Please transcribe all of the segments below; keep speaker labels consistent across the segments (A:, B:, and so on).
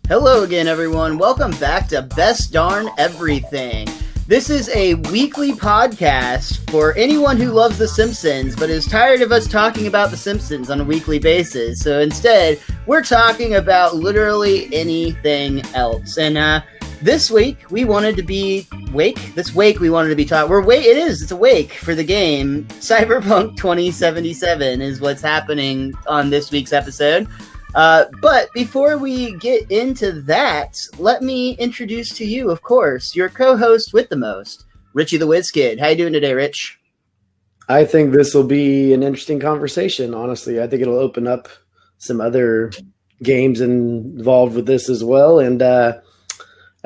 A: Hello again, everyone. Welcome back to Best Darn Everything. This is a weekly podcast for anyone who loves The Simpsons but is tired of us talking about The Simpsons on a weekly basis. So instead, we're talking about literally anything else. And this week, we wanted to be wake. This week, we wanted to be taught. It's a wake for the game. Cyberpunk 2077 is what's happening on this week's episode. But before we get into that, let me introduce to you, of course, your co-host with the most, Richie the Whiz Kid. How you doing today, Rich?
B: I think this will be an interesting conversation, honestly. I think it'll open up some other games involved with this as well. And I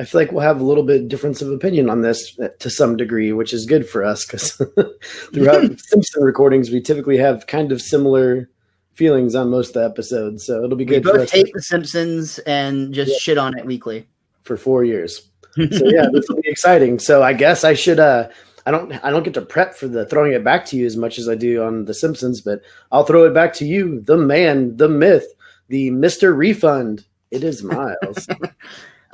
B: feel like we'll have a little bit difference of opinion on this to some degree, which is good for us because throughout Simpson recordings, we typically have kind of similar feelings on most of the episodes, so it'll be good.
A: We both hate The Simpsons and just shit on it weekly
B: for 4 years. So yeah, this will be exciting. So I guess I should. I don't get to prep for the throwing it back to you as much as I do on The Simpsons, but I'll throw it back to you, the man, the myth, the Mr. Refund. It is Miles.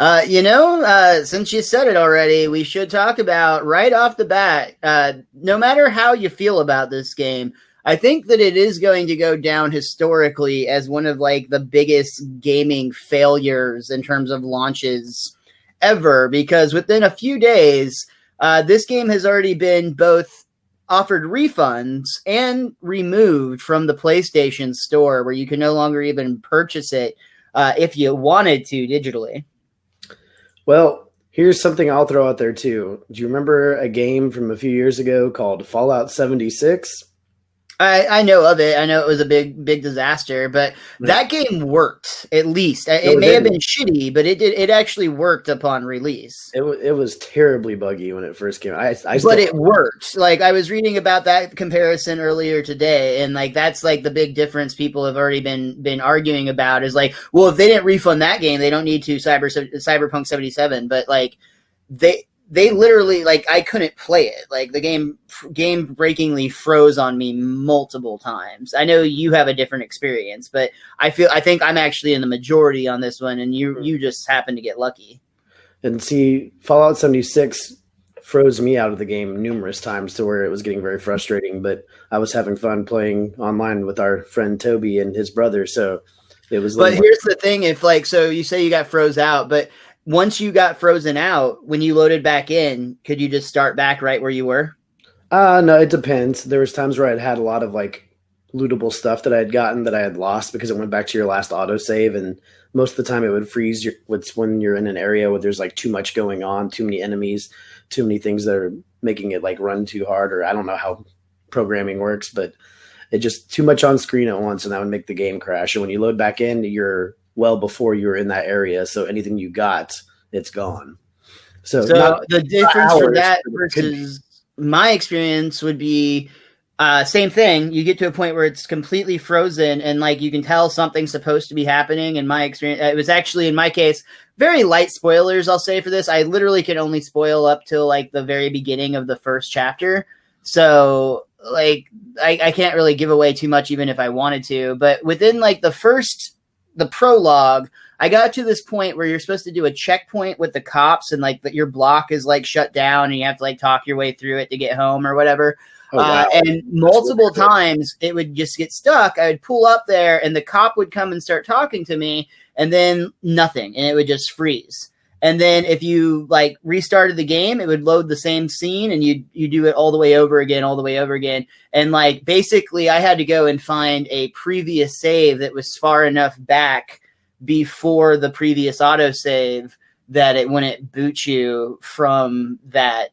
A: Since you said it already, we should talk about right off the bat. No matter how you feel about this game, I think that it is going to go down historically as one of like the biggest gaming failures in terms of launches ever, because within a few days, this game has already been both offered refunds and removed from the PlayStation Store, where you can no longer even purchase it if you wanted to digitally.
B: Well, here's something I'll throw out there too. Do you remember a game from a few years ago called Fallout 76?
A: I know of it. I know it was a big disaster, but that game worked at least. It may have been shitty, but it actually worked upon release.
B: It was terribly buggy when it first came out.
A: But it worked. Like, I was reading about that comparison earlier today, and like that's like the big difference people have already been arguing about is like, well, if they didn't refund that game, they don't need to Cyberpunk 77, but like they literally, like, I couldn't play it. Like, the game breakingly froze on me multiple times. I know you have a different experience, but I think I'm actually in the majority on this one, and you just happen to get lucky.
B: And see, Fallout 76 froze me out of the game numerous times to where it was getting very frustrating, but I was having fun playing online with our friend Toby and his brother, so it was...
A: But here's the thing, if, like, so you say you got froze out, but... Once you got frozen out, when you loaded back in, could you just start back right where you were?
B: No, it depends. There was times where I'd had a lot of like lootable stuff that I had gotten that I had lost because it went back to your last autosave, and most of the time it would freeze when you're in an area where there's like too much going on, too many enemies, too many things that are making it like run too hard, or I don't know how programming works, but it just too much on screen at once, and that would make the game crash. And when you load back in, you're well before you were in that area, so anything you got, it's gone. So
A: the difference for that versus my experience would be same thing. You get to a point where it's completely frozen, and like you can tell something's supposed to be happening. In my experience, it was actually, in my case, very light spoilers, I'll say, for this. I literally could only spoil up till like the very beginning of the first chapter. So like I can't really give away too much even if I wanted to. But within like the prologue, I got to this point where you're supposed to do a checkpoint with the cops, and like your block is like shut down and you have to like talk your way through it to get home or whatever. Oh, wow. And multiple times it would just get stuck. I would pull up there and the cop would come and start talking to me, and then nothing, and it would just freeze. And then if you like restarted the game, it would load the same scene, and you do it all the way over again. And like basically I had to go and find a previous save that was far enough back before the previous autosave that it wouldn't boot you from that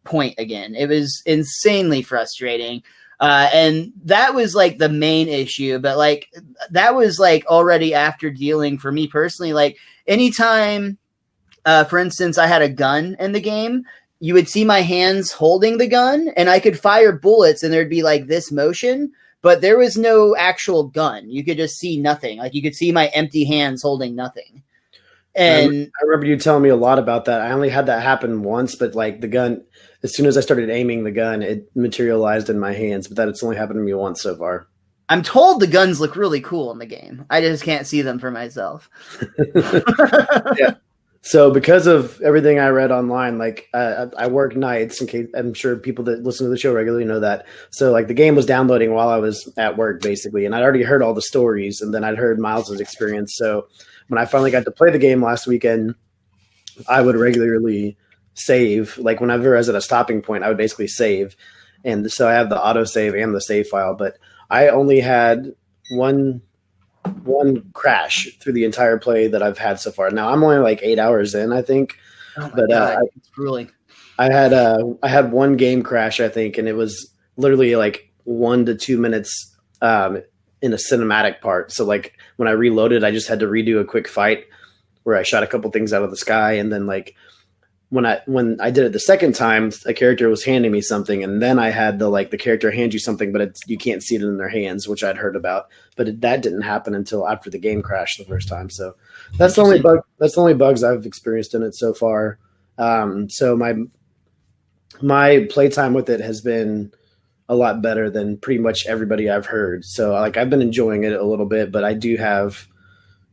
A: point again. It was insanely frustrating. And that was like the main issue, but like that was like already after dealing, for me personally, like anytime, for instance, I had a gun in the game, you would see my hands holding the gun and I could fire bullets and there'd be like this motion, but there was no actual gun. You could just see nothing. Like you could see my empty hands holding nothing. And
B: I remember you telling me a lot about that. I only had that happen once, but like the gun, as soon as I started aiming the gun, it materialized in my hands, but that it's only happened to me once so far.
A: I'm told the guns look really cool in the game. I just can't see them for myself.
B: Yeah. So because of everything I read online, like I work nights. In case I'm sure people that listen to the show regularly know that. So like the game was downloading while I was at work, basically, and I'd already heard all the stories, and then I'd heard Miles's experience. So when I finally got to play the game last weekend, I would regularly save. Like whenever I was at a stopping point, I would basically save, and so I have the autosave and the save file. But I only had one crash through the entire play that I've had so far. Now I'm only like 8 hours in, I think.
A: Oh my God, it's grueling.
B: I had one game crash, I think, and it was literally like 1 to 2 minutes in a cinematic part. So like when I reloaded, I just had to redo a quick fight where I shot a couple things out of the sky, and then like when I did it the second time, a character was handing me something, and then I had the character hand you something, but you can't see it in their hands, which I'd heard about, but that didn't happen until after the game crashed the first time. So that's the only bug. That's the only bugs I've experienced in it so far. So my playtime with it has been a lot better than pretty much everybody I've heard. So like I've been enjoying it a little bit, but I do have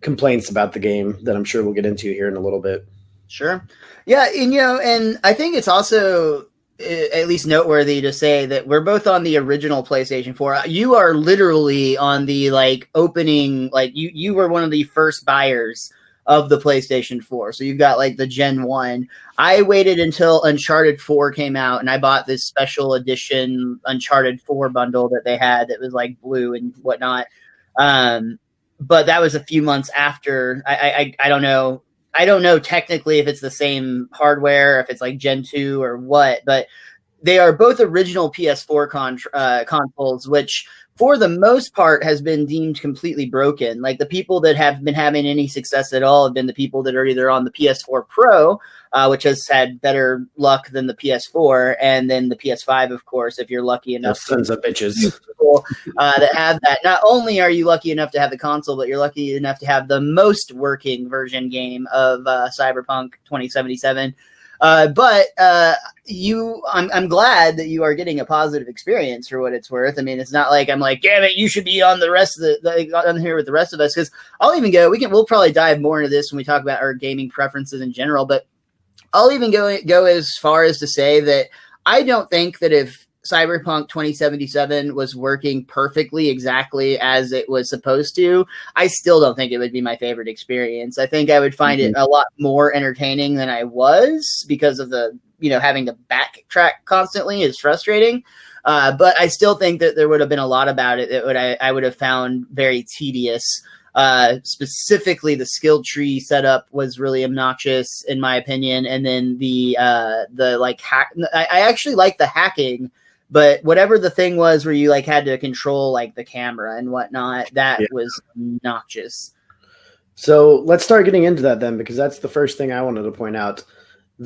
B: complaints about the game that I'm sure we'll get into here in a little bit.
A: Sure. Yeah, and I think it's also at least noteworthy to say that we're both on the original PlayStation 4. You are literally on the opening, you were one of the first buyers of the PlayStation 4. So you've got the Gen 1. I waited until Uncharted 4 came out, and I bought this special edition Uncharted 4 bundle that they had that was blue and whatnot. But that was a few months after. I don't know. I don't know technically if it's the same hardware, if it's Gen 2 or what, but they are both original PS4 consoles, which for the most part has been deemed completely broken. The people that have been having any success at all have been the people that are either on the PS4 Pro, which has had better luck than the PS4, and then the PS5, of course, if you're lucky enough.
B: Sons of bitches.
A: People, that have that. Not only are you lucky enough to have the console, but you're lucky enough to have the most working version game of Cyberpunk 2077. I'm glad that you are getting a positive experience for what it's worth. I mean, it's not like I'm damn it, you should be on the rest of on here with the rest of us. Because I'll even go. We'll probably dive more into this when we talk about our gaming preferences in general. But I'll even go as far as to say that I don't think that if Cyberpunk 2077 was working perfectly exactly as it was supposed to, I still don't think it would be my favorite experience. I think I would find it a lot more entertaining than I was because of the, having to backtrack constantly is frustrating. But I still think that there would have been a lot about it that I would have found very tedious. Specifically the skill tree setup was really obnoxious in my opinion. And then the hack, I actually like the hacking, but whatever the thing was where you had to control the camera and whatnot, that was obnoxious.
B: So let's start getting into that then, because that's the first thing I wanted to point out.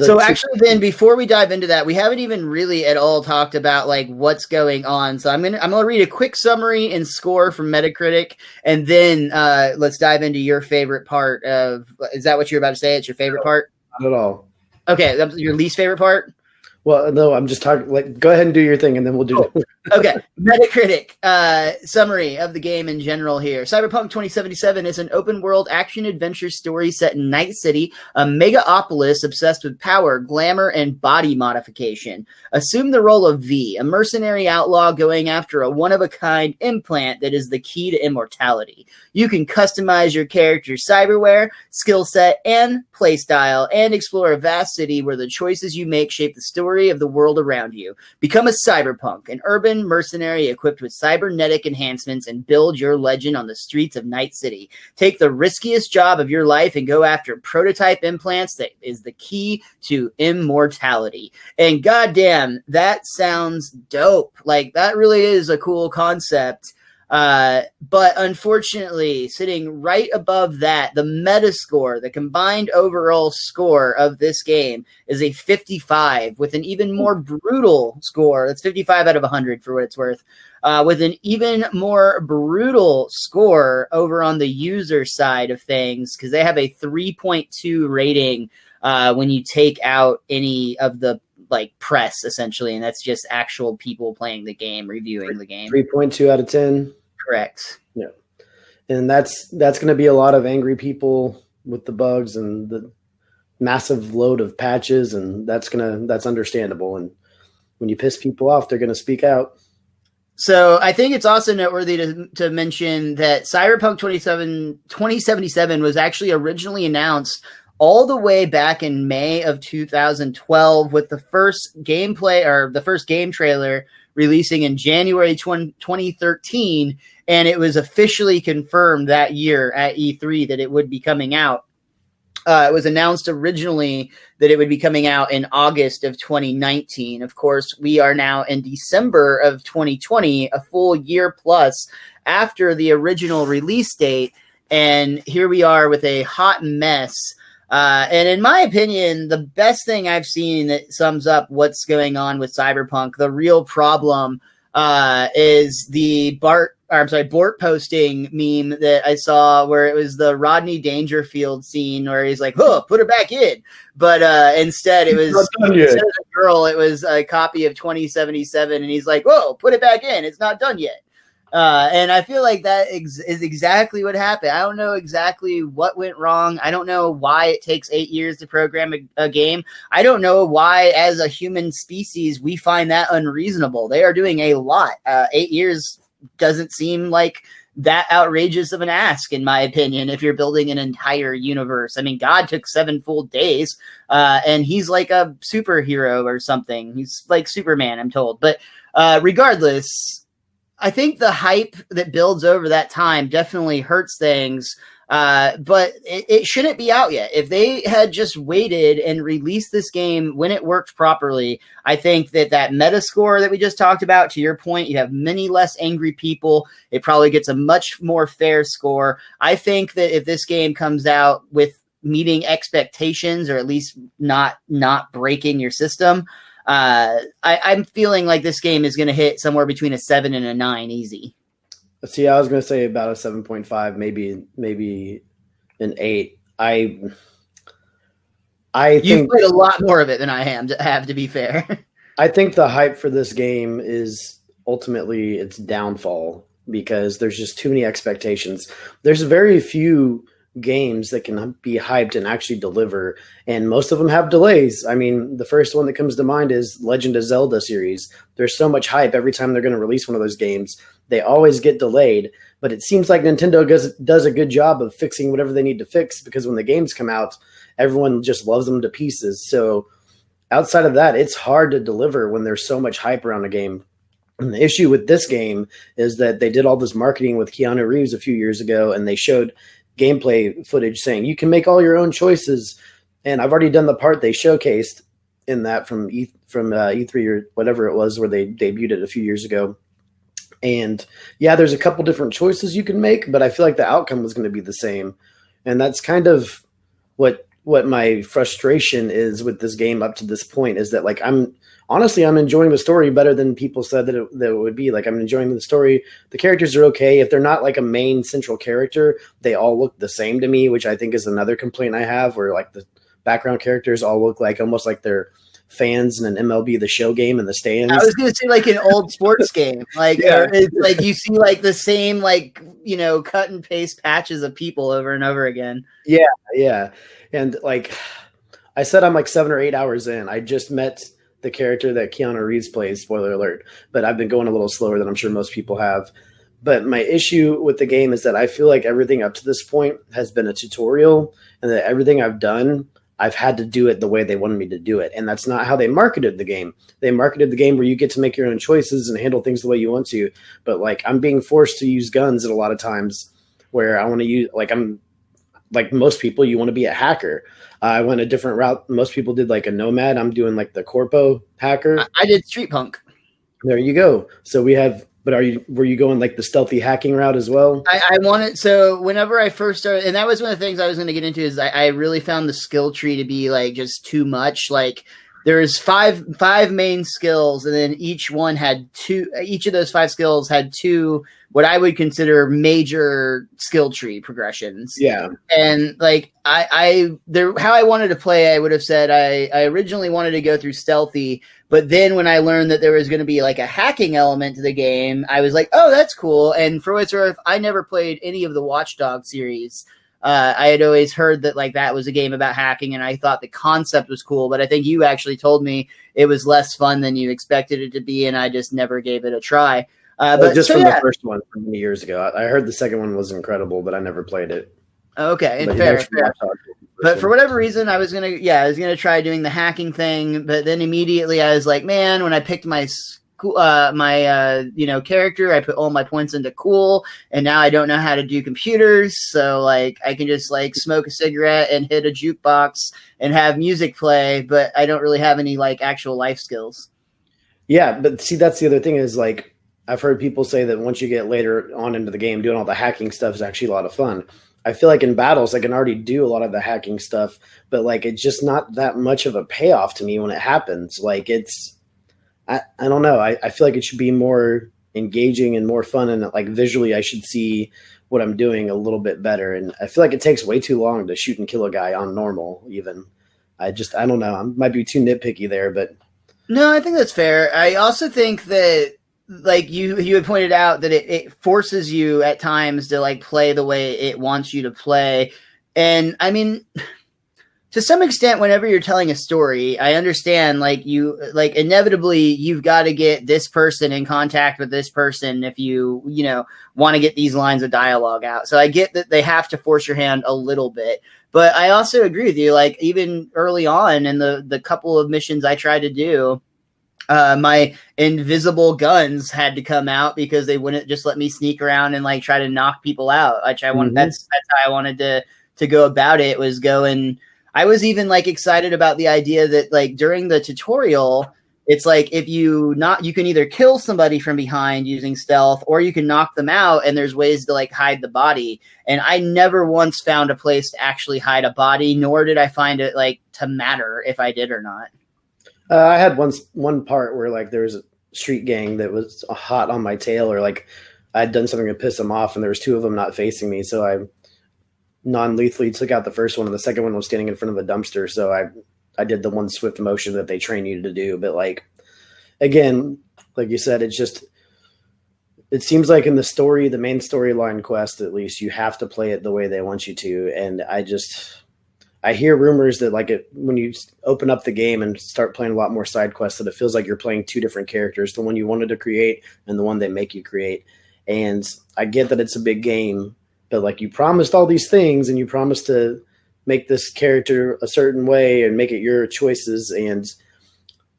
A: Actually, then before we dive into that, we haven't even really at all talked about what's going on. So I'm gonna read a quick summary and score from Metacritic, and then let's dive into your favorite part of. Is that what you're about to say? It's your favorite part?
B: Not at all.
A: Okay, that's your least favorite part.
B: Well, no, I'm just talking. Go ahead and do your thing, and then we'll do it.
A: Okay, Metacritic summary of the game in general here. Cyberpunk 2077 is an open-world action-adventure story set in Night City, a megapolis obsessed with power, glamour, and body modification. Assume the role of V, a mercenary outlaw going after a one-of-a-kind implant that is the key to immortality. You can customize your character's cyberware, skill set, and playstyle, and explore a vast city where the choices you make shape the story of the world around you. Become a cyberpunk, an urban mercenary equipped with cybernetic enhancements, and build your legend on the streets of Night City. Take the riskiest job of your life and go after prototype implants that is the key to immortality. And goddamn, that sounds dope. That really is a cool concept. But unfortunately, sitting right above that, the Metascore, the combined overall score of this game, is a 55 with an even more brutal score. That's 55 out of 100 for what it's worth. With an even more brutal score over on the user side of things, because they have a 3.2 rating when you take out any of the press, essentially, and that's just actual people playing the game, reviewing the game.
B: 3.2 out of 10.
A: Correct.
B: Yeah. And that's going to be a lot of angry people with the bugs and the massive load of patches, and that's understandable. And when you piss people off, they're going to speak out.
A: So I think it's also noteworthy to mention that Cyberpunk 2077 was actually originally announced all the way back in May of 2012, with the first gameplay or the first game trailer releasing in January 2013. And it was officially confirmed that year at E3 that it would be coming out. It was announced originally that it would be coming out in August of 2019. Of course, we are now in December of 2020, a full year plus after the original release date. And here we are with a hot mess. And in my opinion, the best thing I've seen that sums up what's going on with Cyberpunk, the real problem is the Bort posting meme that I saw where it was the Rodney Dangerfield scene where he's like, "Oh, put it back in," but instead it was instead of a girl, it was a copy of 2077, and he's like, "Whoa, put it back in! It's not done yet." And I feel like that is exactly what happened. I don't know exactly what went wrong. I don't know why it takes 8 years to program a game. I don't know why, as a human species, we find that unreasonable. They are doing a lot. 8 years doesn't seem like that outrageous of an ask, in my opinion, if you're building an entire universe. I mean, God took 7 full days, and he's like a superhero or something. He's like Superman, I'm told. But regardless, I think the hype that builds over that time definitely hurts things, but it shouldn't be out yet. If they had just waited and released this game when it worked properly, I think that meta score that we just talked about, to your point, you have many less angry people. It probably gets a much more fair score. I think that if this game comes out with meeting expectations, or at least not breaking your system, I'm feeling like this game is going to hit somewhere between a 7 and a 9 easy.
B: See, I was going to say about a 7.5, maybe an 8. I think
A: you've played a lot more of it than I have, to be fair.
B: I think the hype for this game is ultimately its downfall because there's just too many expectations. There's very few games that can be hyped and actually deliver, and most of them have delays. I mean, the first one that comes to mind is Legend of Zelda series. There's so much hype every time they're going to release one of those games. They always get delayed, but it seems like Nintendo does a good job of fixing whatever they need to fix, because when the games come out, everyone just loves them to pieces. So outside of that, it's hard to deliver when there's so much hype around a game. And the issue with this game is that they did all this marketing with Keanu Reeves a few years ago, and they showed gameplay footage saying you can make all your own choices. And I've already done the part they showcased in that from E3 or whatever it was, where they debuted it a few years ago. And yeah, there's a couple different choices you can make, but I feel like the outcome was going to be the same. And that's kind of what my frustration is with this game up to this point, is that like I'm enjoying the story better than people said that it would be. Like, I'm enjoying the story. The characters are okay. If they're not like a main central character, they all look the same to me, which I think is another complaint I have, where like the background characters all look like almost like they're fans in an MLB The Show game in the stands.
A: I was going to say like an old sports game. Like, yeah. It's like you see like the same, like, you know, cut and paste patches of people over and over again.
B: Yeah. Yeah. And like I said, I'm like 7 or 8 hours in. I just met the character that Keanu Reeves plays, spoiler alert, but I've been going a little slower than I'm sure most people have. But my issue with the game is that I feel like everything up to this point has been a tutorial, and that everything I've done, I've had to do it the way they wanted me to do it. And that's not how they marketed the game. They marketed the game where you get to make your own choices and handle things the way you want to. But like, I'm being forced to use guns at a lot of times where I want to use, like, I'm like most people, you want to be a hacker. I went a different route. Most people did like a nomad. I'm doing like the corpo hacker.
A: I did street punk.
B: There you go. So we have, but were you going like the stealthy hacking route as well?
A: I wanted, so whenever I first started, and that was one of the things I was going to get into, is I really found the skill tree to be like just too much. Like, there's five main skills, and then each of those 5 skills had 2 what I would consider major skill tree progressions.
B: Yeah.
A: And like how I wanted to play, I would have said I originally wanted to go through stealthy, But then when I learned that there was going to be like a hacking element to the game, I was like, oh, that's cool. And for what it's worth, I never played any of the Watch Dogs series. I had always heard that like that was a game about hacking, and I thought the concept was cool. But I think you actually told me it was less fun than you expected it to be, and I just never gave it a try.
B: But just from the first one from many years ago, I heard the second one was incredible, but I never played it.
A: Okay, fair. But for whatever reason, I was gonna try doing the hacking thing, but then immediately I was like, man, when I picked my character, I put all my points into cool, and now I don't know how to do computers, so like I can just like smoke a cigarette and hit a jukebox and have music play, but I don't really have any like actual life skills.
B: Yeah, but see, that's the other thing is like I've heard people say that once you get later on into the game, doing all the hacking stuff is actually a lot of fun. I feel like in battles, I can already do a lot of the hacking stuff, but like it's just not that much of a payoff to me when it happens. Like I don't know. I feel like it should be more engaging and more fun, and like visually, I should see what I'm doing a little bit better. And I feel like it takes way too long to shoot and kill a guy on normal. Even I don't know. I might be too nitpicky there, but
A: no, I think that's fair. I also think that like you had pointed out that it forces you at times to like play the way it wants you to play. And I mean, to some extent, whenever you're telling a story, I understand like inevitably you've got to get this person in contact with this person if you want to get these lines of dialogue out. So I get that they have to force your hand a little bit, but I also agree with you. Like even early on in the couple of missions I tried to do, my invisible guns had to come out because they wouldn't just let me sneak around and like try to knock people out. Which I wanted. That's how I wanted to go about it. Was going. I was even like excited about the idea that like during the tutorial, it's like if you can either kill somebody from behind using stealth, or you can knock them out, and there's ways to like hide the body. And I never once found a place to actually hide a body, nor did I find it like to matter if I did or not.
B: I had one part where like there was a street gang that was hot on my tail, or like I'd done something to piss them off, and there was two of them not facing me, so I non-lethally took out the first one, and the second one was standing in front of a dumpster. So I did the one swift motion that they train you to do. But like again, like you said, it seems like in the main storyline quest, at least, you have to play it the way they want you to, and I hear rumors that like when you open up the game and start playing a lot more side quests, that it feels like you're playing two different characters, the one you wanted to create and the one they make you create. And I get that it's a big game, but like you promised all these things, and you promised to make this character a certain way and make it your choices. And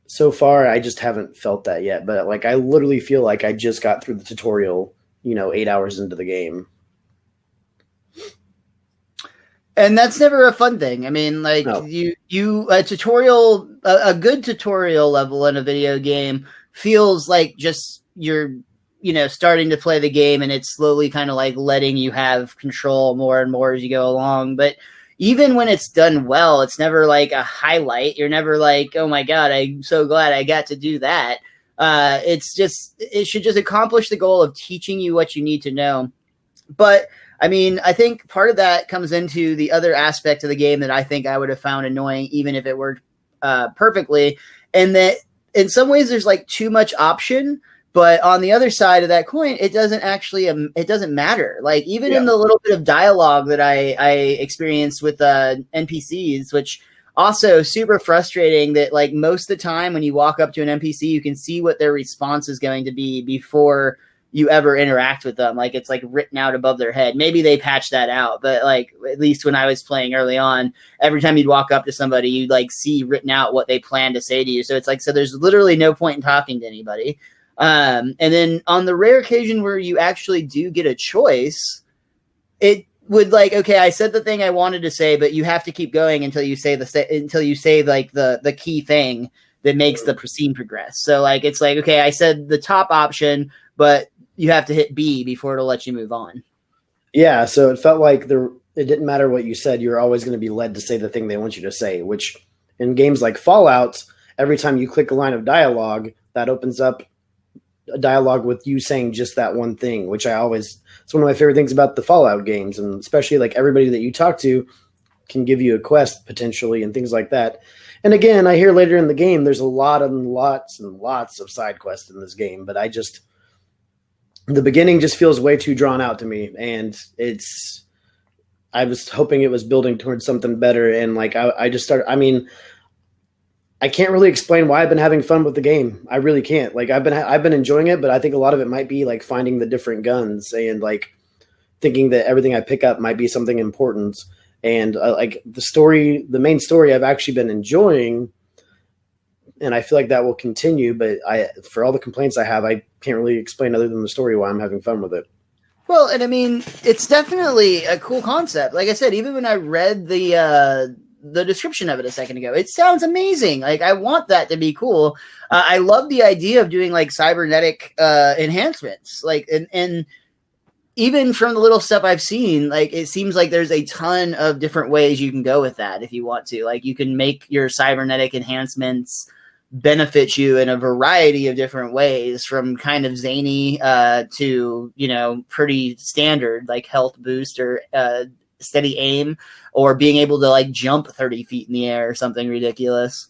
B: so far, I just haven't felt that yet. But like I literally feel like I just got through the tutorial, 8 hours into the game.
A: And that's never a fun thing. I mean, like no. A good tutorial level in a video game feels like just you're, starting to play the game, and it's slowly kind of like letting you have control more and more as you go along. But even when it's done well, it's never like a highlight. You're never like, oh my God, I'm so glad I got to do that. It should just accomplish the goal of teaching you what you need to know. But I mean, I think part of that comes into the other aspect of the game that I think I would have found annoying, even if it worked perfectly. And that in some ways there's like too much option, but on the other side of that coin, it doesn't actually, it doesn't matter. Like even in the little bit of dialogue that I experienced with NPCs, which also super frustrating that like most of the time when you walk up to an NPC, you can see what their response is going to be before you ever interact with them. Like it's like written out above their head. Maybe they patched that out, but like at least when I was playing early on, every time you'd walk up to somebody, you'd like see written out what they plan to say to you. So it's like, so there's literally no point in talking to anybody. And then on the rare occasion where you actually do get a choice, it would like, okay, I said the thing I wanted to say, but you have to keep going until you say like the key thing that makes the scene progress. So like, it's like, okay, I said the top option, but you have to hit B before it'll let you move on.
B: Yeah, so it felt like it didn't matter what you said. You're always going to be led to say the thing they want you to say, which in games like Fallout, every time you click a line of dialogue, that opens up a dialogue with you saying just that one thing, which it's one of my favorite things about the Fallout games. And especially like everybody that you talk to can give you a quest potentially and things like that. And again, I hear later in the game there's a lot and lots and lots of side quests in this game, but the beginning just feels way too drawn out to me, and I was hoping it was building towards something better, and like I just started. I mean, I can't really explain why I've been having fun with the game. I really can't. Like I've been enjoying it, but I think a lot of it might be like finding the different guns and like thinking that everything I pick up might be something important. And like the main story I've actually been enjoying, and I feel like that will continue. But for all the complaints I have, I can't really explain other than the story why I'm having fun with it.
A: Well, and I mean, it's definitely a cool concept. Like I said, even when I read the description of it a second ago, it sounds amazing. Like I want that to be cool. I love the idea of doing like cybernetic enhancements. Like and even from the little stuff I've seen, like it seems like there's a ton of different ways you can go with that if you want to. Like you can make your cybernetic enhancements benefit you in a variety of different ways, from kind of zany to, you know, pretty standard, like health boost or steady aim, or being able to like jump 30 feet in the air or something ridiculous.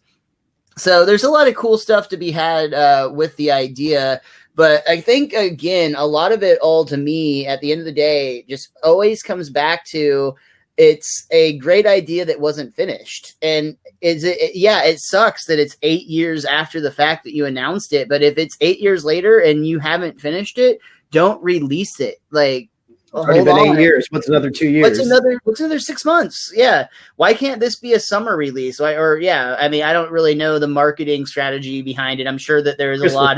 A: So there's a lot of cool stuff to be had with the idea. But I think, again, a lot of it all to me at the end of the day just always comes back to it's a great idea that wasn't finished. And it sucks that it's 8 years after the fact that you announced it. But if it's 8 years later and you haven't finished it, don't release it. Like,
B: it's already been 8 years. What's another 2 years?
A: What's another 6 months? Yeah. Why can't this be a summer release? I mean, I don't really know the marketing strategy behind it. I'm sure that there's a lot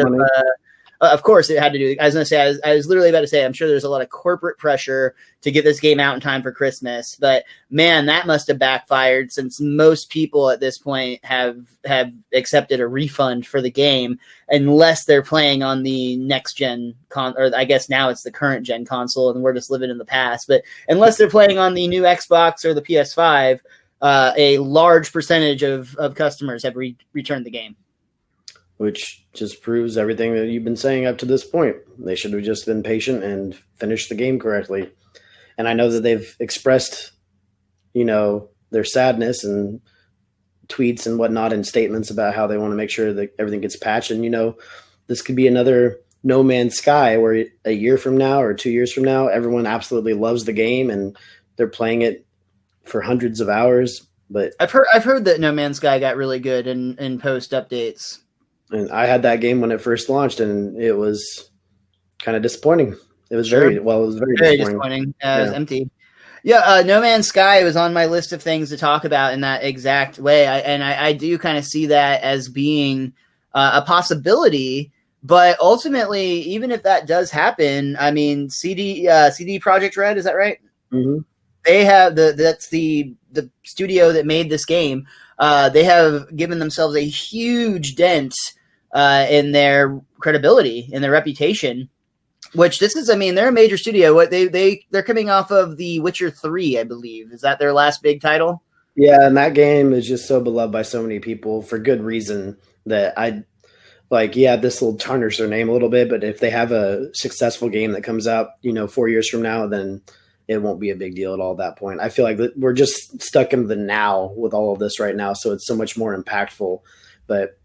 A: of course, it had to do. I was going to say, I was literally about to say, I'm sure there's a lot of corporate pressure to get this game out in time for Christmas. But man, that must have backfired, since most people at this point have accepted a refund for the game, unless they're playing on the next gen or I guess now it's the current gen console, and we're just living in the past. But unless they're playing on the new Xbox or the PS5, a large percentage of customers have returned the game.
B: Which just proves everything that you've been saying up to this point. They should have just been patient and finished the game correctly. And I know that they've expressed, you know, their sadness and tweets and whatnot and statements about how they want to make sure that everything gets patched. And, you know, this could be another No Man's Sky where a year from now or 2 years from now, everyone absolutely loves the game and they're playing it for hundreds of hours. But
A: I've heard that No Man's Sky got really good in post updates.
B: And I had that game when it first launched, and it was kind of disappointing. It was very disappointing.
A: It was empty. Yeah, No Man's Sky was on my list of things to talk about in that exact way. I do kind of see that as being a possibility. But ultimately, even if that does happen, I mean, CD Projekt Red, is that right?
B: Mm-hmm.
A: They have that's the studio that made this game. They have given themselves a huge dent in their credibility, in their reputation, which they're a major studio. They're coming off of The Witcher 3, I believe. Is that their last big title?
B: Yeah, and that game is just so beloved by so many people for good reason that this will tarnish their name a little bit, but if they have a successful game that comes out, 4 years from now, then it won't be a big deal at all at that point. I feel like we're just stuck in the now with all of this right now, so it's so much more impactful. But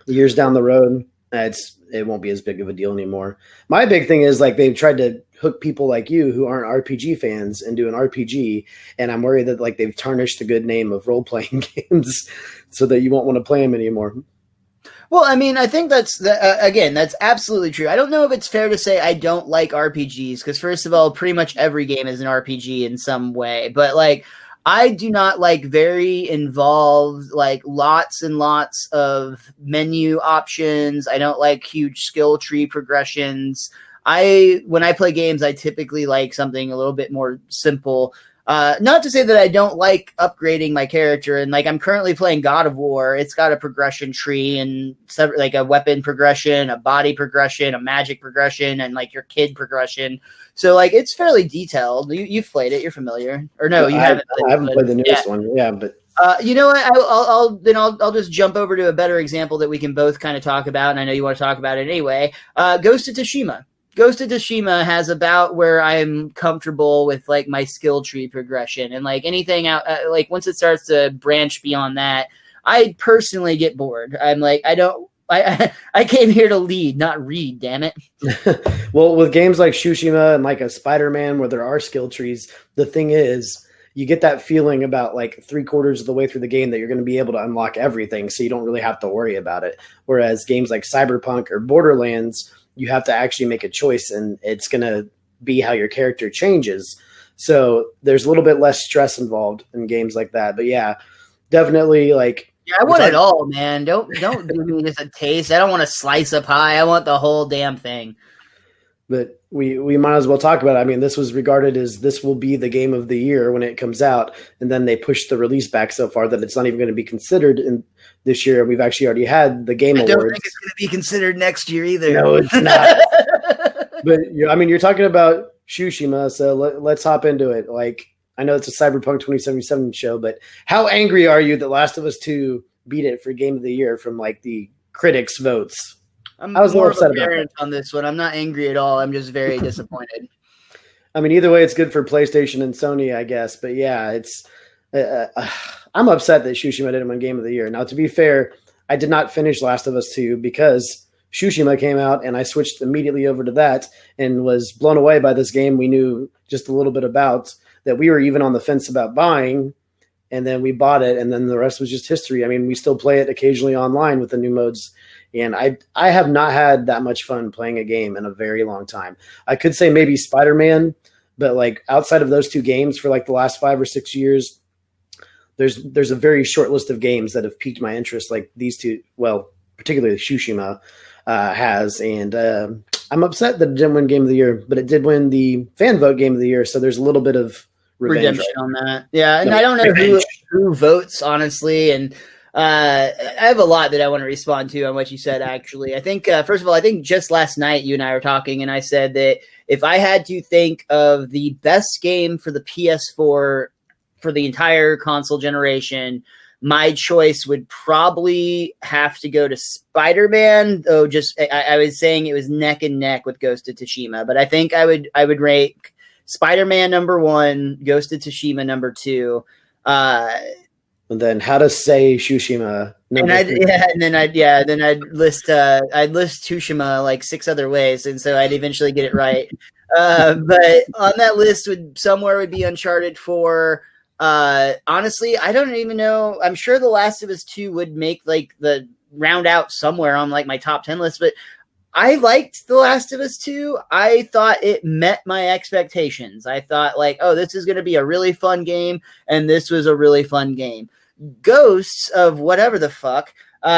B: years down the road, it won't be as big of a deal anymore. My big thing is like they've tried to hook people like you who aren't RPG fans into an RPG, and I'm worried that like they've tarnished the good name of role-playing games so that you won't want to play them anymore.
A: Well, I mean, I think that's absolutely true. I don't know if it's fair to say I don't like RPGs, because first of all, pretty much every game is an RPG in some way. But like, I do not like very involved, like lots and lots of menu options. I don't like huge skill tree progressions. When I play games, I typically like something a little bit more simple. Not to say that I don't like upgrading my character, and like I'm currently playing God of War. It's got a progression tree and like a weapon progression, a body progression, a magic progression, and like your kid progression. So like it's fairly detailed. You've played it, you're familiar, or no? You haven't.
B: I haven't played the newest one. Yeah, but
A: you know what? I'll just jump over to a better example that we can both kind of talk about, and I know you want to talk about it anyway. Ghost of Tsushima. Ghost of Tsushima has about where I'm comfortable with like my skill tree progression, and like anything out, like once it starts to branch beyond that, I personally get bored. I'm like, I came here to lead, not read. Damn it.
B: Well, with games like Tsushima and like a Spider-Man where there are skill trees, the thing is, you get that feeling about like 3/4 of the way through the game that you're going to be able to unlock everything, so you don't really have to worry about it. Whereas games like Cyberpunk or Borderlands, you have to actually make a choice, and it's going to be how your character changes. So there's a little bit less stress involved in games like that. But yeah, definitely like.
A: Yeah, I want it all, man. Don't give me just a taste. I don't want a slice of pie. I want the whole damn thing.
B: But we might as well talk about it. I mean, this was regarded as this will be the game of the year when it comes out, and then they pushed the release back so far that it's not even going to be considered in this year. We've actually already had the Game Awards.
A: I don't think it's going to be considered next year either.
B: No, it's not. But I mean, you're talking about Tsushima, so let's hop into it. Like, I know it's a Cyberpunk 2077 show, but how angry are you that Last of Us 2 beat it for Game of the Year from like the critics' votes?
A: I was more upset about it on this one. I'm not angry at all. I'm just very disappointed.
B: I mean, either way, it's good for PlayStation and Sony, I guess. But yeah, it's I'm upset that Tsushima didn't win Game of the Year. Now, to be fair, I did not finish Last of Us 2 because Tsushima came out, and I switched immediately over to that and was blown away by this game we knew just a little bit about, that we were even on the fence about buying, and then we bought it, and then the rest was just history. I mean, we still play it occasionally online with the new modes, and I have not had that much fun playing a game in a very long time. I could say maybe Spider-Man, but like outside of those two games for like the last 5 or 6 years, there's a very short list of games that have piqued my interest, like these two, well, particularly Tsushima has, and I'm upset that it didn't win Game of the Year, but it did win the fan vote Game of the Year, so there's a little bit of
A: redemption on that. Yeah, and I don't know who votes, honestly, and I have a lot that I want to respond to on what you said, actually. I think, first of all, I think just last night you and I were talking, and I said that if I had to think of the best game for the PS4 for the entire console generation, my choice would probably have to go to Spider-Man, though I was saying it was neck and neck with Ghost of Tsushima, but I think I would rank Spider-Man number 1, Ghost of Tsushima number 2,
B: and then How to Say Tsushima.
A: Then I'd list Tsushima like 6 other ways, and so I'd eventually get it right. But on that list would be Uncharted 4. Honestly, I don't even know. I'm sure The Last of Us 2 would make like the round out somewhere on like my top 10 list, but I liked The Last of Us 2. I thought it met my expectations. I thought like, oh, this is going to be a really fun game, and this was a really fun game. Ghosts of whatever the fuck. You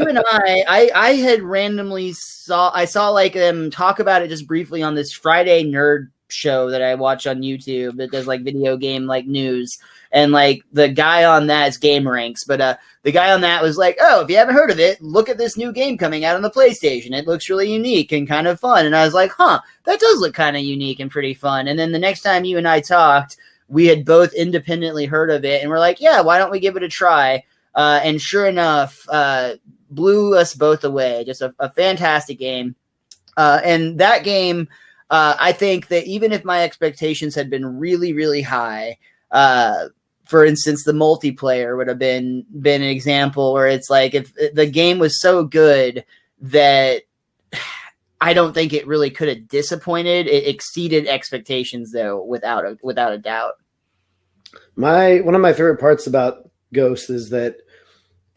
A: and I had randomly saw like them talk about it just briefly on this Friday nerd show that I watch on YouTube that does like video game like news, and like the guy on that is Game Ranks, but the guy on that was like, oh, if you haven't heard of it, look at this new game coming out on the PlayStation. It looks really unique and kind of fun. And I was like, huh, that does look kind of unique and pretty fun. And then the next time you and I talked, we had both independently heard of it, and we're like, yeah, why don't we give it a try? And sure enough, blew us both away. Just a fantastic game. And that game, I think that even if my expectations had been really, really high, for instance, the multiplayer would have been an example where it's like if the game was so good that I don't think it really could have disappointed. It exceeded expectations, though, without a doubt.
B: One of my favorite parts about Ghost is that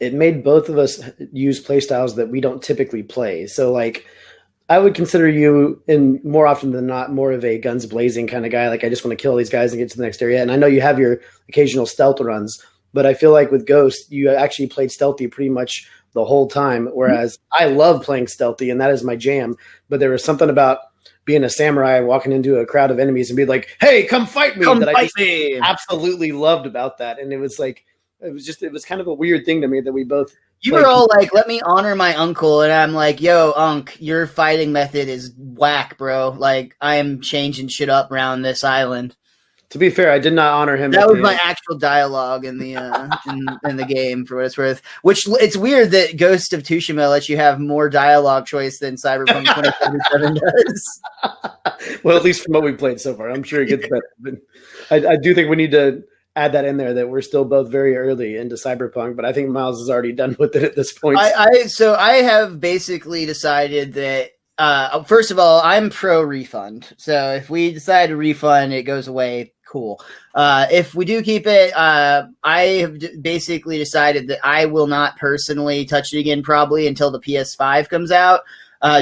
B: it made both of us use playstyles that we don't typically play. So, like, I would consider you, in more often than not, more of a guns blazing kind of guy. Like, I just want to kill these guys and get to the next area. And I know you have your occasional stealth runs, but I feel like with Ghost, you actually played stealthy pretty much the whole time. Whereas I love playing stealthy, and that is my jam. But there was something about being a samurai, walking into a crowd of enemies and be like, "Hey, come fight me!" I absolutely loved about that. And it was like, it was kind of a weird thing to me that we both.
A: You were all like, let me honor my uncle. And I'm like, yo, Unc, your fighting method is whack, bro. Like, I am changing shit up around this island.
B: To be fair, I did not honor him.
A: That was my actual dialogue in the in the game, for what it's worth. Which it's weird that Ghost of Tsushima lets you have more dialogue choice than Cyberpunk 2077 does.
B: Well, at least from what we played so far, I'm sure it gets better. But I do think we need to add that in there, that we're still both very early into Cyberpunk, but I think Miles is already done with it at this point.
A: So I have basically decided that. First of all, I'm pro refund. So if we decide to refund, it goes away. Cool. If we do keep it, I have basically decided that I will not personally touch it again probably until the PS5 comes out,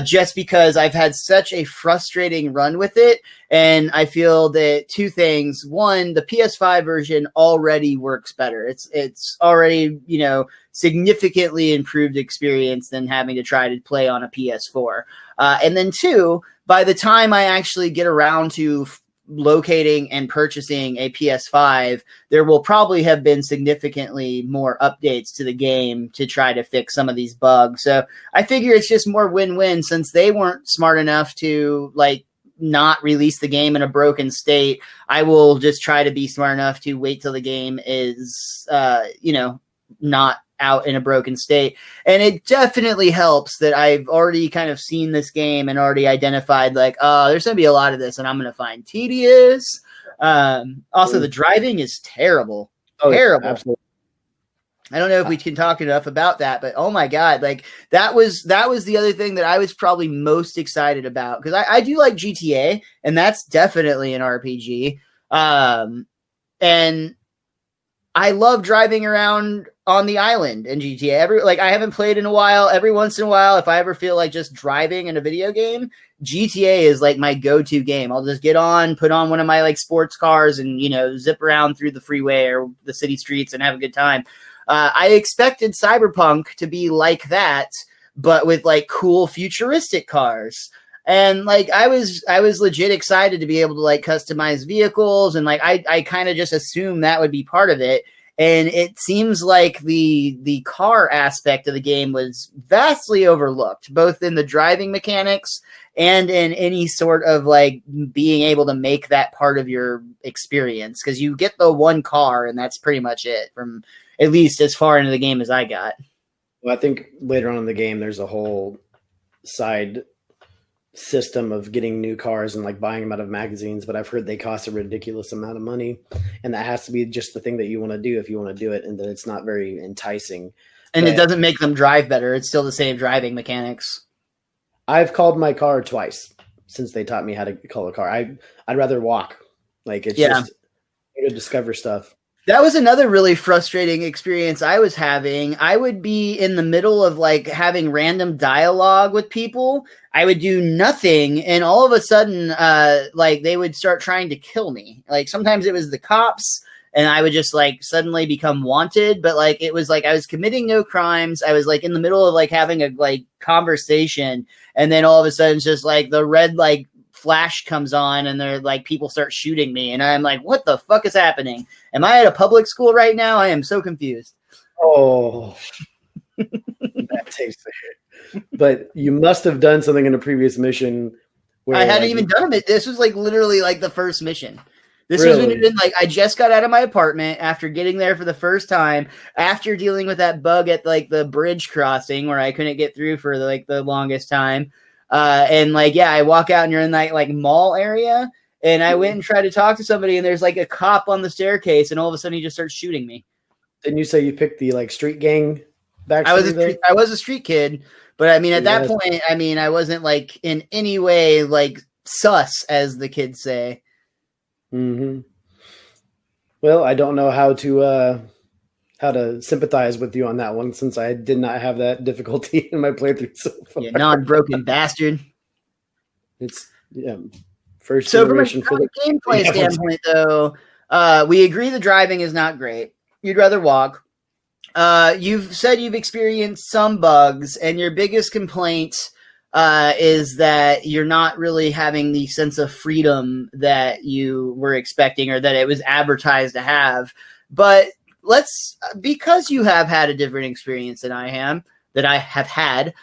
A: just because I've had such a frustrating run with it. And I feel that two things. One, the PS5 version already works better. It's already, significantly improved experience than having to try to play on a PS4. And then two, by the time I actually get around to locating and purchasing a PS5, there will probably have been significantly more updates to the game to try to fix some of these bugs. So I figure it's just more win-win, since they weren't smart enough to not release the game in a broken state. I will just try to be smart enough to wait till the game is, not out in a broken state. And it definitely helps that I've already kind of seen this game and already identified there's going to be a lot of this and I'm going to find tedious. Also, the driving is terrible. Terrible. Yeah, absolutely. I don't know if we can talk enough about that, but oh my God, that was the other thing that I was probably most excited about, because I do like GTA, and that's definitely an RPG. And I love driving around on the island in GTA. I haven't played in a while. Every once in a while, if I ever feel like just driving in a video game, GTA is my go-to game. I'll just get on, put on one of my sports cars and, zip around through the freeway or the city streets and have a good time. I expected Cyberpunk to be like that, but with cool futuristic cars. And I was legit excited to be able to customize vehicles, and I kind of just assumed that would be part of it. And it seems like the car aspect of the game was vastly overlooked, both in the driving mechanics and in any sort of being able to make that part of your experience. Because you get the one car, and that's pretty much it, from at least as far into the game as I got.
B: Well, I think later on in the game, there's a whole side system of getting new cars and buying them out of magazines, but I've heard they cost a ridiculous amount of money, and that has to be just the thing that you want to do if you want to do it, and that it's not very enticing.
A: And it doesn't make them drive better. It's still the same driving mechanics.
B: I've called my car twice since they taught me how to call a car. I'd rather walk. It's just to discover stuff.
A: That was another really frustrating experience I was having. I would be in the middle of having random dialogue with people. I would do nothing, and all of a sudden, they would start trying to kill me. Sometimes it was the cops, and I would just suddenly become wanted. But it was I was committing no crimes. I was in the middle of having a conversation, and then all of a sudden, it's just the red flash comes on, and they're people start shooting me, and I'm what the fuck is happening? Am I at a public school right now? I am so confused.
B: Oh, that takes the hit. But you must have done something in a previous mission
A: where I hadn't even done it. This was literally the first mission. This was when I just got out of my apartment after getting there for the first time, after dealing with that bug at the bridge crossing where I couldn't get through for the longest time. I walk out and you're in that mall area, and I went and tried to talk to somebody, and there's a cop on the staircase, and all of a sudden he just starts shooting me.
B: Didn't you say you picked the street gang back?
A: I was a street kid, but at that point, I wasn't in any way sus, as the kids say.
B: Mm-hmm. Well, I don't know how to sympathize with you on that one, since I did not have that difficulty in my playthrough so far.
A: You non-broken bastard.
B: It's first generation.
A: From a gameplay standpoint, though, we agree the driving is not great. You'd rather walk. You've said you've experienced some bugs, and your biggest complaint is that you're not really having the sense of freedom that you were expecting, or that it was advertised to have. But because you have had a different experience than I have had,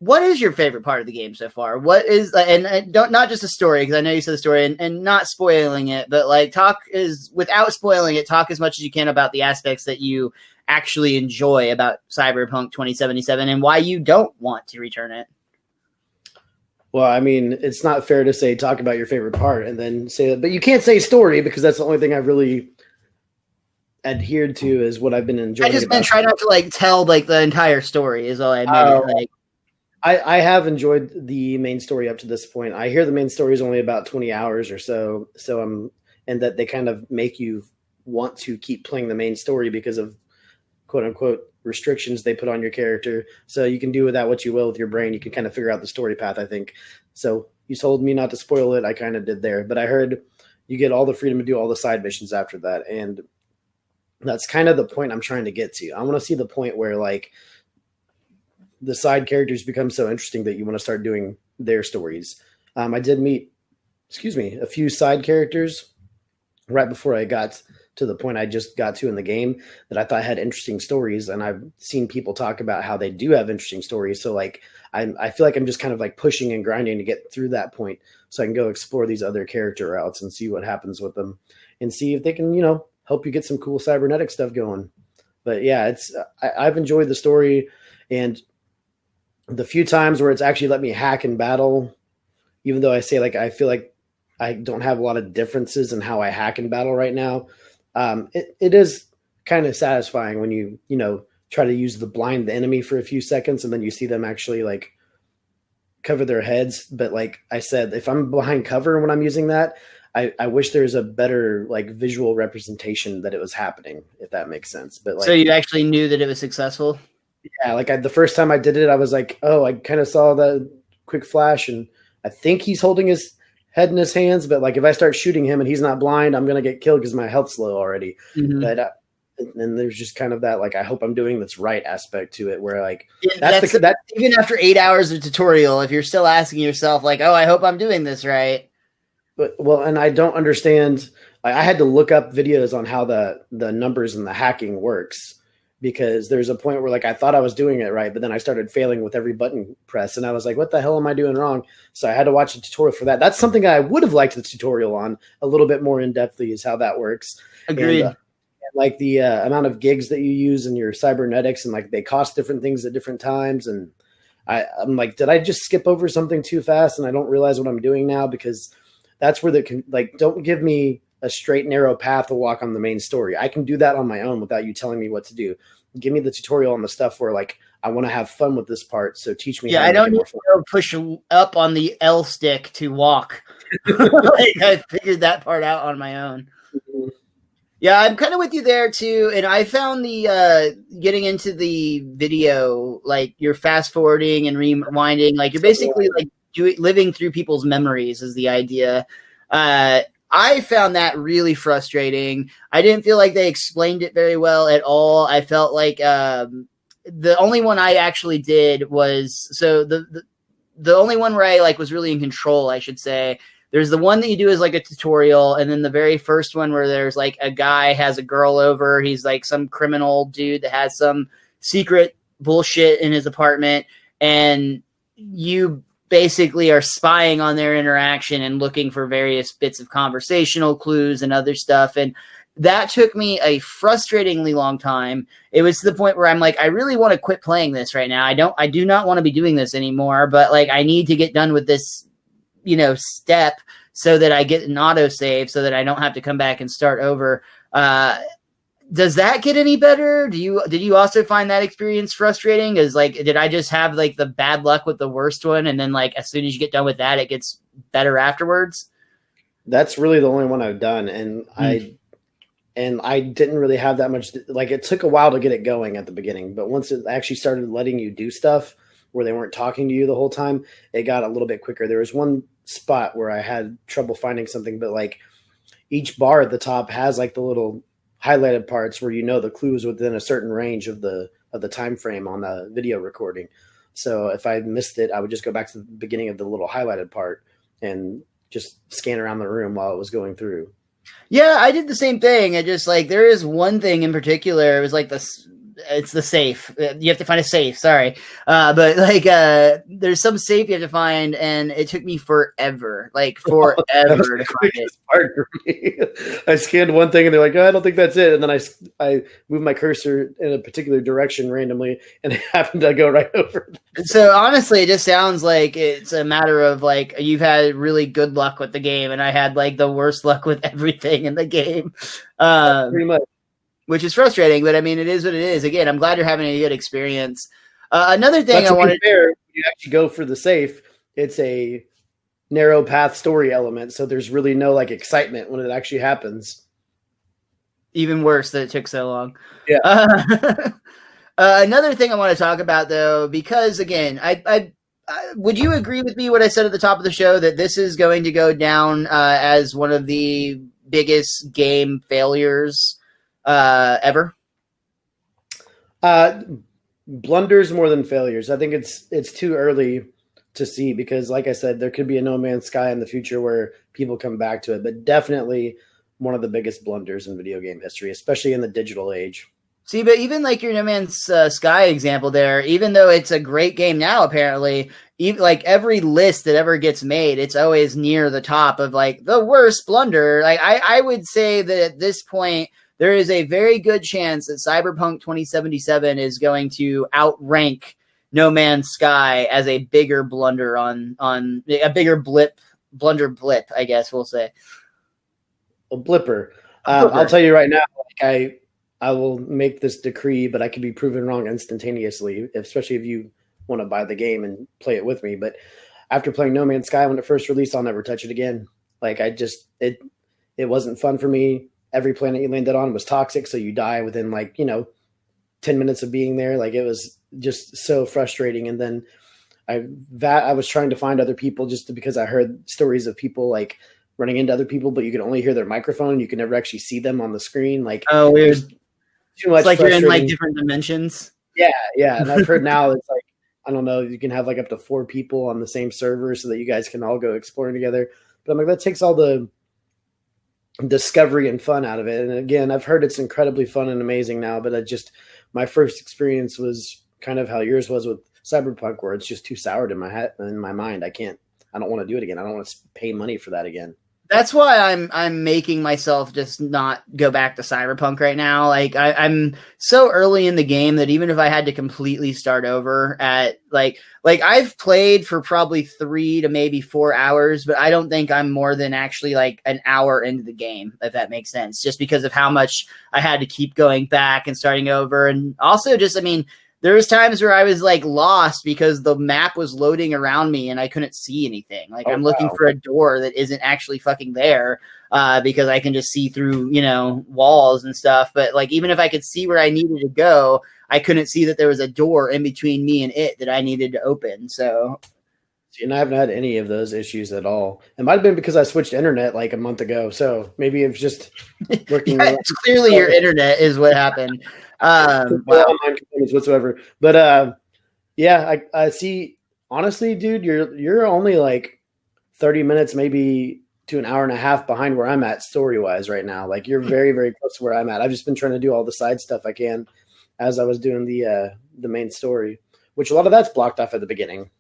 A: what is your favorite part of the game so far? What is, and don't, not just the story, because I know you said the story, and not spoiling it, but like without spoiling it, talk as much as you can about the aspects that you actually enjoy about Cyberpunk 2077 and why you don't want to return it.
B: Well, I mean, it's not fair to say talk about your favorite part and then say that, but you can't say story because that's the only thing I've really adhered to is what I've been enjoying.
A: I just been trying not to like tell like the entire story is all I mean. Like,
B: I have enjoyed the main story up to this point. I hear the main story is only about 20 hours or so. And that they kind of make you want to keep playing the main story because of quote unquote restrictions they put on your character. So you can do with that what you will with your brain. You can kind of figure out the story path, I think. So you told me not to spoil it. I kind of did there, but I heard you get all the freedom to do all the side missions after that. And that's kind of the point I'm trying to get to. I want to see the point where like the side characters become so interesting that you want to start doing their stories. I did meet, a few side characters right before I got to the point I just got to in the game that I thought had interesting stories. And I've seen people talk about how they do have interesting stories. So like, I feel like I'm just kind of like pushing and grinding to get through that point so I can go explore these other character routes and see what happens with them and see if they can, help you get some cool cybernetic stuff going. But yeah, I've enjoyed the story, and the few times where it's actually let me hack in battle, even though I say like I feel like I don't have a lot of differences in how I hack in battle right now. It is kind of satisfying when you try to use the blind the enemy for a few seconds and then you see them actually like cover their heads. But like I said, if I'm behind cover when I'm using that, I wish there's a better like visual representation that it was happening, if that makes sense. But like,
A: so you actually knew that it was successful?
B: Yeah, like the first time I did it, I was like, oh, I kind of saw the quick flash, and I think he's holding his head in his hands. But like, if I start shooting him and he's not blind, I'm gonna get killed because my health's low already. Mm-hmm. But and there's just kind of that like, I hope I'm doing this right aspect to it, where like
A: that's even after 8 hours of tutorial, if you're still asking yourself like, oh, I hope I'm doing this right.
B: But well, and I don't understand. I had to look up videos on how the numbers and the hacking works, because there's a point where like I thought I was doing it right, but then I started failing with every button press, and I was like, what the hell am I doing wrong? So I had to watch a tutorial for that. That's something I would have liked the tutorial on a little bit more in depthly, is how that works.
A: Agreed.
B: And like the amount of gigs that you use in your cybernetics, and like they cost different things at different times. And I'm like, did I just skip over something too fast and I don't realize what I'm doing now? Because that's where don't give me a straight, narrow path to walk on the main story. I can do that on my own without you telling me what to do. Give me the tutorial on the stuff where like, I want to have fun with this part. So teach me.
A: Yeah, I don't need to push up on the L stick to walk. Like, I figured that part out on my own. Mm-hmm. Yeah, I'm kind of with you there too. And I found the getting into the video, like you're fast forwarding and rewinding, like you're basically like living through people's memories is the idea. I found that really frustrating. I didn't feel like they explained it very well at all. I felt like the only one I actually did was the only one where I like was really in control, I should say. There's the one that you do as like a tutorial, and then the very first one where there's like a guy has a girl over. He's like some criminal dude that has some secret bullshit in his apartment, and you basically are spying on their interaction and looking for various bits of conversational clues and other stuff. And that took me a frustratingly long time. It was to the point where I'm like, I really want to quit playing this right now. I do not want to be doing this anymore, but like, I need to get done with this, step so that I get an autosave so that I don't have to come back and start over. Does that get any better? Did you also find that experience frustrating? Did I just have like the bad luck with the worst one, and then like as soon as you get done with that, it gets better afterwards?
B: That's really the only one I've done, and I didn't really have that much. Like, it took a while to get it going at the beginning, but once it actually started letting you do stuff where they weren't talking to you the whole time, it got a little bit quicker. There was one spot where I had trouble finding something, but like each bar at the top has like the little highlighted parts where the clue is within a certain range of the time frame on the video recording. So if I missed it, I would just go back to the beginning of the little highlighted part and just scan around the room while it was going through.
A: Yeah, I did the same thing. I just like, there is one thing in particular. It was like this. it's the safe. You have to find a safe. Sorry. But like, there's some safe you have to find, and it took me forever, like forever to find it.
B: Part for me. I scanned one thing and they're like, oh, I don't think that's it. And then I moved my cursor in a particular direction randomly and it happened to go right over.
A: So honestly, it just sounds like it's a matter of like, you've had really good luck with the game and I had like the worst luck with everything in the game.
B: Pretty much.
A: Which is frustrating, but I mean, it is what it is. Again, I'm glad you're having a good experience. Another thing I wanted
B: to you actually go for the safe. It's a narrow path story element, so there's really no like excitement when it actually happens.
A: Even worse that it took so long.
B: Yeah.
A: Another thing I want to talk about, though, because again, I would you agree with me what I said at the top of the show that this is going to go down as one of the biggest game failures ever?
B: Blunders more than failures. I think it's too early to see because, like I said, there could be a No Man's Sky in the future where people come back to it, but definitely one of the biggest blunders in video game history, especially in the digital age.
A: See, but even like your No Man's Sky example there, even though it's a great game now, apparently, even like every list that ever gets made, it's always near the top of like the worst blunder. Like I would say that at this point, there is a very good chance that Cyberpunk 2077 is going to outrank No Man's Sky as a bigger blunder on a bigger blunder blip, I guess we'll say.
B: A blipper. I'll tell you right now, like I will make this decree, but I can be proven wrong instantaneously, especially if you want to buy the game and play it with me. But after playing No Man's Sky when it first released, I'll never touch it again. Like it wasn't fun for me. Every planet you landed on was toxic, so you die within 10 minutes of being there. Like it was just so frustrating. And then I was trying to find other people just because I heard stories of people like running into other people, but you can only hear their microphone. You can never actually see them on the screen. Like,
A: oh, weird.
B: Too much.
A: It's like you're in like different dimensions.
B: Yeah. And I've heard now it's like, I don't know, you can have like up to 4 people on the same server so that you guys can all go exploring together. But I'm like, that takes all the discovery and fun out of it. And again, I've heard it's incredibly fun and amazing now, but my first experience was kind of how yours was with Cyberpunk, where it's just too soured in my mind. I don't want to do it again. I don't want to pay money for that again.
A: That's why I'm making myself just not go back to Cyberpunk right now. Like I'm so early in the game that even if I had to completely start over at like I've played for probably 3 to maybe 4 hours, but I don't think I'm more than actually like an hour into the game, if that makes sense, just because of how much I had to keep going back and starting over. And also just, I mean, there was times where I was like lost because the map was loading around me and I couldn't see anything. Like I'm looking for a door that isn't actually fucking there because I can just see through, walls and stuff. But like, even if I could see where I needed to go, I couldn't see that there was a door in between me and it that I needed to open. So.
B: And I haven't had any of those issues at all. It might've been because I switched internet like a month ago. So maybe it's just working.
A: It's clearly your internet is what happened.
B: Online components whatsoever. But I see. Honestly, dude, you're only like 30 minutes, maybe to an hour and a half behind where I'm at story wise right now. Like you're very, very close to where I'm at. I've just been trying to do all the side stuff I can as I was doing the main story, which a lot of that's blocked off at the beginning.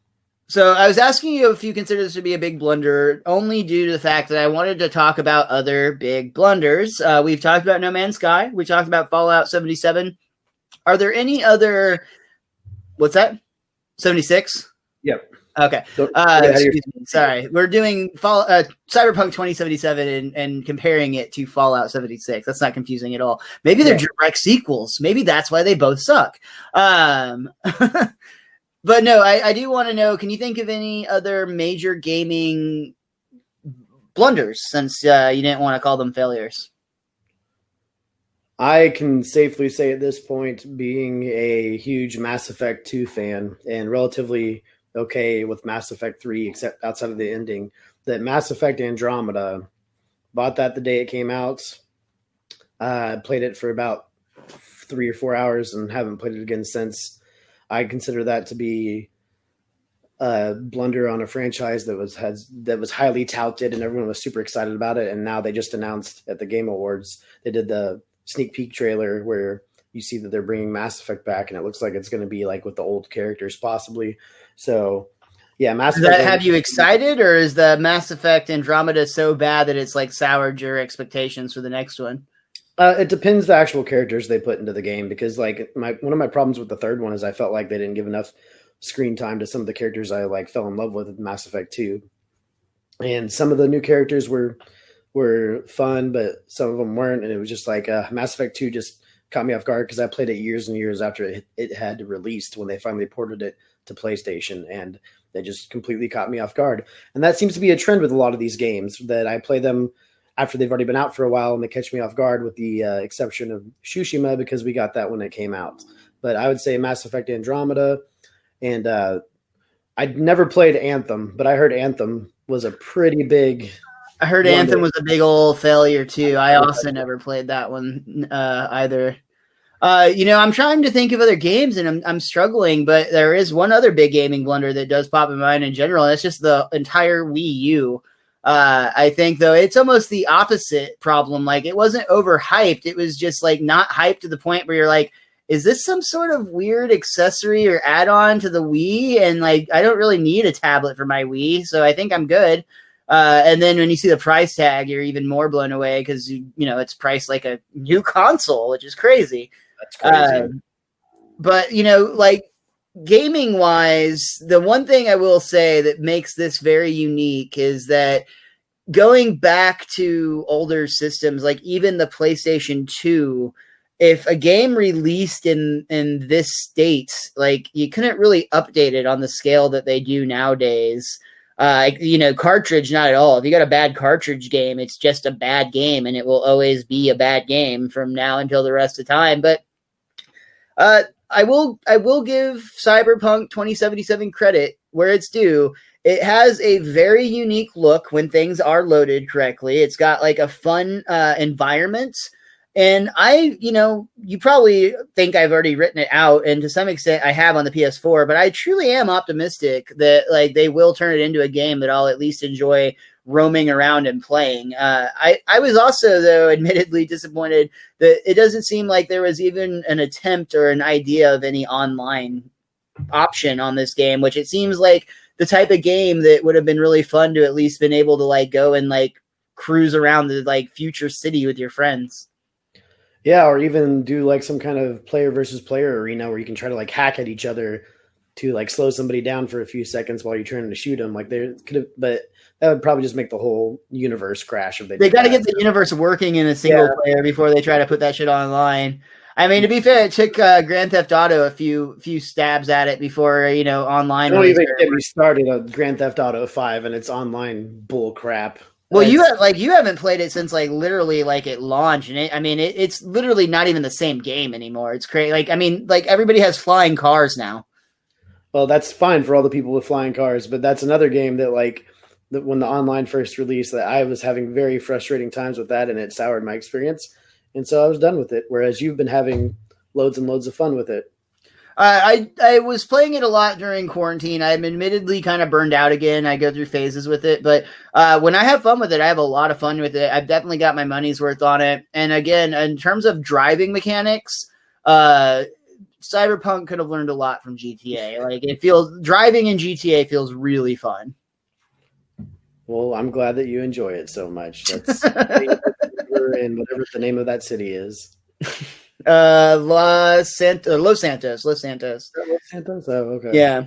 A: So I was asking you if you consider this to be a big blunder, only due to the fact that I wanted to talk about other big blunders. We've talked about No Man's Sky. We talked about Fallout 77. Are there any other? What's that? 76?
B: Yep.
A: Okay. Excuse me. Sorry. We're doing Cyberpunk 2077 and comparing it to Fallout 76. That's not confusing at all. Maybe they're direct sequels. Maybe that's why they both suck. But no, I do want to know, can you think of any other major gaming blunders since you didn't want to call them failures?
B: I can safely say at this point, being a huge Mass Effect 2 fan and relatively okay with Mass Effect 3, except outside of the ending, that Mass Effect Andromeda, bought that the day it came out, played it for about 3 or 4 hours and haven't played it again since. I consider that to be a blunder on a franchise that was highly touted and everyone was super excited about it. And now they just announced at the Game Awards, they did the sneak peek trailer where you see that they're bringing Mass Effect back, and it looks like it's going to be like with the old characters possibly. So yeah, Mass
A: Does
B: Effect.
A: that have you excited, or is the Mass Effect Andromeda so bad that it's like soured your expectations for the next one?
B: It depends the actual characters they put into the game, because like one of my problems with the third one is I felt like they didn't give enough screen time to some of the characters I like fell in love with in Mass Effect 2. And some of the new characters were fun, but some of them weren't, and it was just like Mass Effect 2 just caught me off guard because I played it years and years after it had released when they finally ported it to PlayStation, and they just completely caught me off guard. And that seems to be a trend with a lot of these games, that I play them after they've already been out for a while and they catch me off guard, with the exception of Tsushima, because we got that when it came out. But I would say Mass Effect Andromeda, and I'd never played Anthem, but I heard Anthem was a pretty big...
A: I heard Anthem was a big old failure too. I also never played that one either. I'm trying to think of other games, and I'm struggling, but there is one other big gaming blunder that does pop in mind in general, and it's just the entire Wii U. I think, though, it's almost the opposite problem. Like, it wasn't overhyped. It was just, like, not hyped to the point where you're like, is this some sort of weird accessory or add-on to the Wii? And, like, I don't really need a tablet for my Wii, so I think I'm good. And then when you see the price tag, you're even more blown away because, it's priced like a new console, which is crazy.
B: That's crazy.
A: But, like, gaming-wise, the one thing I will say that makes this very unique is that going back to older systems, like even the PlayStation 2, if a game released in this state, like, you couldn't really update it on the scale that they do nowadays. Cartridge, not at all. If you got a bad cartridge game, it's just a bad game, and it will always be a bad game from now until the rest of time. But I will give Cyberpunk 2077 credit where it's due. It has a very unique look when things are loaded correctly. It's got like a fun environment. And you probably think I've already written it out, and to some extent I have on the PS4, but I truly am optimistic that like they will turn it into a game that I'll at least enjoy roaming around and playing. I was also, though, admittedly disappointed that it doesn't seem like there was even an attempt or an idea of any online option on this game, which it seems like the type of game that would have been really fun to at least been able to like go and like cruise around the like future city with your friends.
B: Yeah, or even do like some kind of player versus player arena where you can try to like hack at each other to like slow somebody down for a few seconds while you're trying to shoot them. Like there could have, but that would probably just make the whole universe crash if they
A: got to get the universe working in a single player before they try to put that shit online. I mean, to be fair, it took Grand Theft Auto a few stabs at it before online.
B: Don't even get me started on Grand Theft Auto 5 and its online bull crap.
A: Well, you haven't played it since like literally like it launched, and it's literally not even the same game anymore. It's crazy. Like everybody has flying cars now.
B: Well, that's fine for all the people with flying cars, but that's another game that when the online first released, that I was having very frustrating times with that, and it soured my experience, and so I was done with it. Whereas you've been having loads and loads of fun with it.
A: I was playing it a lot during quarantine. I'm admittedly kind of burned out again. I go through phases with it, but when I have fun with it, I have a lot of fun with it. I've definitely got my money's worth on it. And again, in terms of driving mechanics, Cyberpunk could have learned a lot from GTA. Like driving in GTA feels really fun.
B: Well, I'm glad that you enjoy it so much. That's and whatever the name of that city is.
A: Los Santos.
B: Los Santos. Oh, okay.
A: Yeah.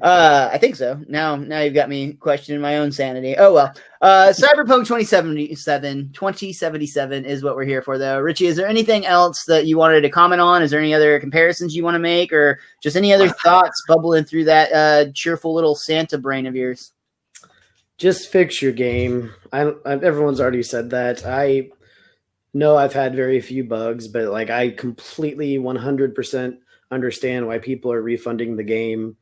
A: I think so. Now you've got me questioning my own sanity. Oh well. Cyberpunk 2077 is what we're here for, though. Richie, is there anything else that you wanted to comment on? Is there any other comparisons you want to make, or just any other thoughts bubbling through that cheerful little Santa brain of yours?
B: Just fix your game. Everyone's already said that. No, I've had very few bugs, but like I completely 100% understand why people are refunding the game,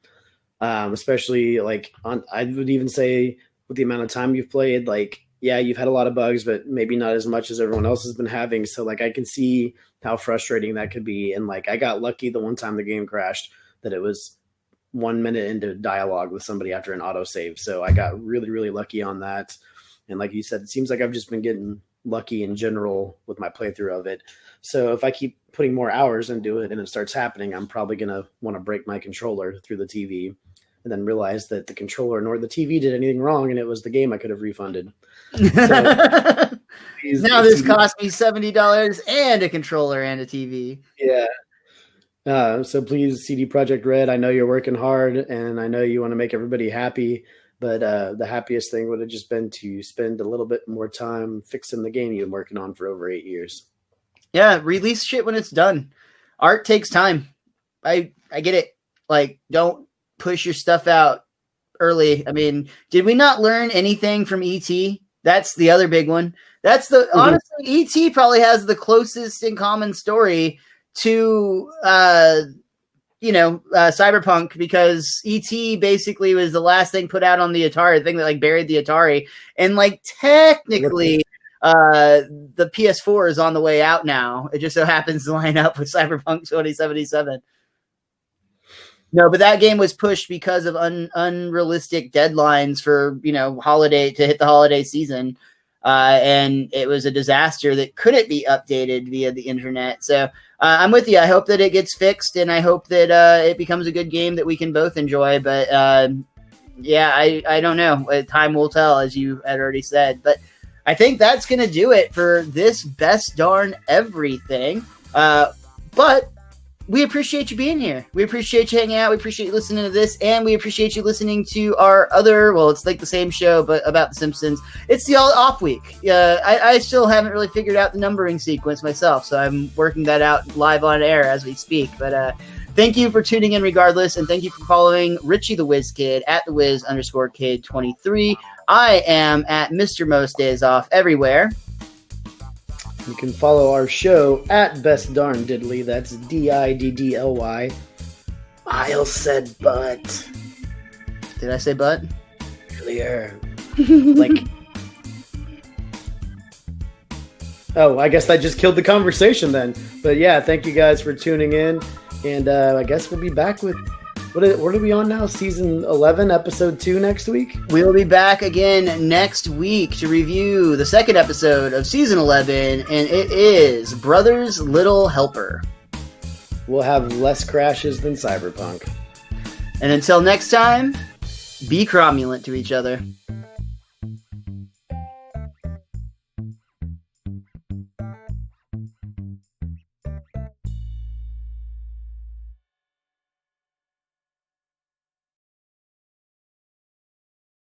B: especially like I would even say with the amount of time you've played, like, yeah, you've had a lot of bugs, but maybe not as much as everyone else has been having. So like I can see how frustrating that could be. And like I got lucky the one time the game crashed that it was 1 minute into dialogue with somebody after an autosave. So I got really, really lucky on that. And like you said, it seems like I've just been getting lucky in general with my playthrough of it. So if I keep putting more hours into it and it starts happening, I'm probably going to want to break my controller through the TV and then realize that the controller nor the TV did anything wrong and it was the game I could have refunded. So,
A: now this cost me $70 and a controller and a TV.
B: Yeah. So please, CD Projekt Red, I know you're working hard and I know you want to make everybody happy, but the happiest thing would have just been to spend a little bit more time fixing the game you've been working on for over 8 years.
A: Yeah, release shit when it's done. Art takes time. I get it. Like, don't push your stuff out early. I mean, did we not learn anything from E.T.? That's the other big one. That's the honestly, E.T. probably has the closest in common story to Cyberpunk, because E.T. basically was the last thing put out on the Atari, the thing that like buried the Atari, and like technically the PS4 is on the way out now. It just so happens to line up with Cyberpunk 2077. No, but that game was pushed because of unrealistic deadlines for, holiday to hit the holiday season. And it was a disaster that couldn't be updated via the internet. So I'm with you. I hope that it gets fixed, and I hope that it becomes a good game that we can both enjoy. But I don't know. Time will tell, as you had already said. But I think that's going to do it for this best darn everything. But we appreciate you being here. We appreciate you hanging out. We appreciate you listening to this, and we appreciate you listening to our other, well, it's like the same show, but about The Simpsons. It's the all off week. I still haven't really figured out the numbering sequence myself, so I'm working that out live on air as we speak. But thank you for tuning in regardless, and thank you for following Richie the Whiz Kid at @thewiz_kid23. I am at Mr. Most Days Off everywhere.
B: You can follow our show at Best Darn Diddly. That's DIDDLY. I said butt.
A: Did I say butt?
B: Earlier. Oh, I guess I just killed the conversation then. But yeah, thank you guys for tuning in. And I guess we'll be back with... What are we on now? Season 11, episode 2 next week?
A: We'll be back again next week to review the second episode of season 11, and it is Brothers Little Helper.
B: We'll have less crashes than Cyberpunk.
A: And until next time, be cromulent to each other.